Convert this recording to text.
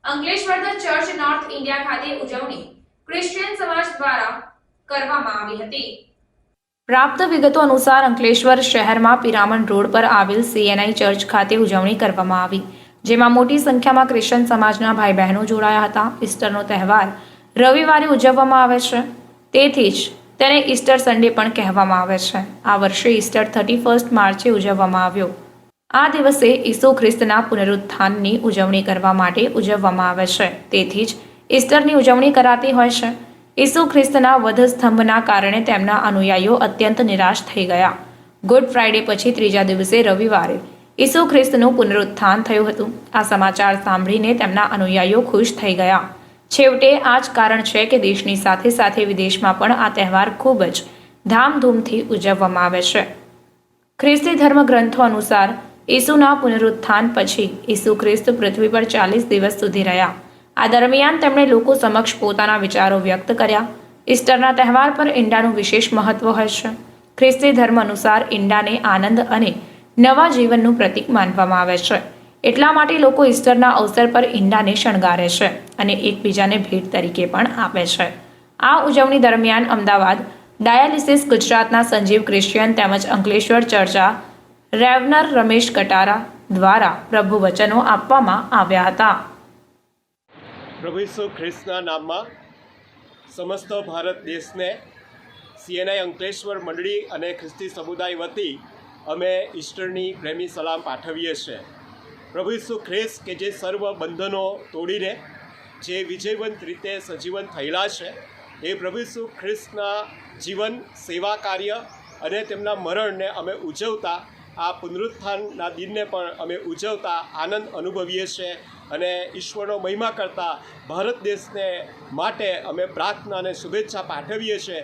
Ankleshwar the church north India ખાતે ઉજવણી Christian સમાજ દ્વારા કરવામાં આવી હતી। પ્રાપ્ત વિગતો અનુસાર અંકલેશ્વર શહેરમાં પિરામણ રોડ પર આવેલ CNI ચર્ચ ખાતે ઉજવણી કરવામાં આવી, જેમાં મોટી સંખ્યામાં ક્રિશ્ચિયન સમાજના ભાઈ બહેનો જોડાયા હતા। ઈસ્ટરનો તહેવાર રવિવારે ઉજવવામાં આવે છે, તેથી જ તેને ઈસ્ટર સન્ડે પણ કહેવામાં આવે છે। આ વર્ષે ઈસ્ટર 31 માર્ચે ઉજવવામાં આવ્યો। આ દિવસે ઈસુ ખ્રિસ્તના પુનરુત્થાનની ઉજવણી કરવા માટે ઉજવવામાં આવે છે, તેથી જ ઈસ્ટરની ઉજવણી કરાતી હોય છે। ઈસુ ખ્રિસ્તના વધસ્તંભના કારણે તેમના અનુયાયીઓ અત્યંત નિરાશ થઈ ગયા। ગુડ ફ્રાઇડે પછી ત્રીજા દિવસે રવિવારે ઈસુ ખ્રિસ્તનું પુનરુત્થાન થયું હતું। આ સમાચાર સાંભળીને તેમના અનુયાયીઓ ખુશ થઈ ગયા। છેવટે આ જ કારણ છે કે દેશની સાથે સાથે વિદેશમાં પણ આ તહેવાર ખૂબ જ ધામધૂમથી ઉજવવામાં આવે છે। ખ્રિસ્તી ધર્મ ગ્રંથો અનુસાર ઈસુના પુનરુત્થાન પછી ઈસુ ખ્રિસ્ત પૃથ્વી પર 40 દિવસ સુધી રહ્યા। આ દરમિયાન તેમણે લોકો સમક્ષ પોતાના વિચારો વ્યક્ત કર્યા। ઈસ્ટરના તહેવાર પર ઈંડાનું વિશેષ મહત્વ હોય છે। ખ્રિસ્તી ધર્મ અનુસાર ઈંડાને આનંદ અને નવા જીવનનું પ્રતીક માનવામાં આવે છે, એટલા માટે લોકો ઈસ્ટરના અવસર પર ઈંડાને શણગારે છે અને એકબીજાને ભેટ તરીકે પણ આપે છે। આ ઉજવણી દરમિયાન અમદાવાદ ડાયાલિસિસ ગુજરાતના સંજીવ ક્રિશ્ચિયન તેમજ અંકલેશ્વર ચર્ચા રેવનર રમેશ કટારા દ્વારા પ્રભુ વચનો આપવામાં આવ્યા હતા। પ્રભુ ઈસુ ખ્રિસ્તના નામમાં સમસ્ત ભારત દેશને CNI અંકલેશ્વર મંડળી અને ખ્રિસ્તી સમુદાય વતી અમે ઈસ્ટરની પ્રેમી સલામ પાઠવીએ છીએ। પ્રભુ ઈસુ ખ્રિસ્ત કે જે સર્વ બંધનો તોડીને જે વિજયવંત રીતે સજીવન થયેલા છે, એ પ્રભુ ઈસુ ખ્રિસ્તના જીવન, સેવા કાર્ય અને તેમના મરણને અમે ઉજવતા, આ પુનરુત્થાનના દિનને પણ અમે ઉજવતા આનંદ અનુભવીએ છીએ અને ઈશ્વરનો મહિમા કરતા ભારત દેશને માટે અમે પ્રાર્થના અને શુભેચ્છા પાઠવીએ છીએ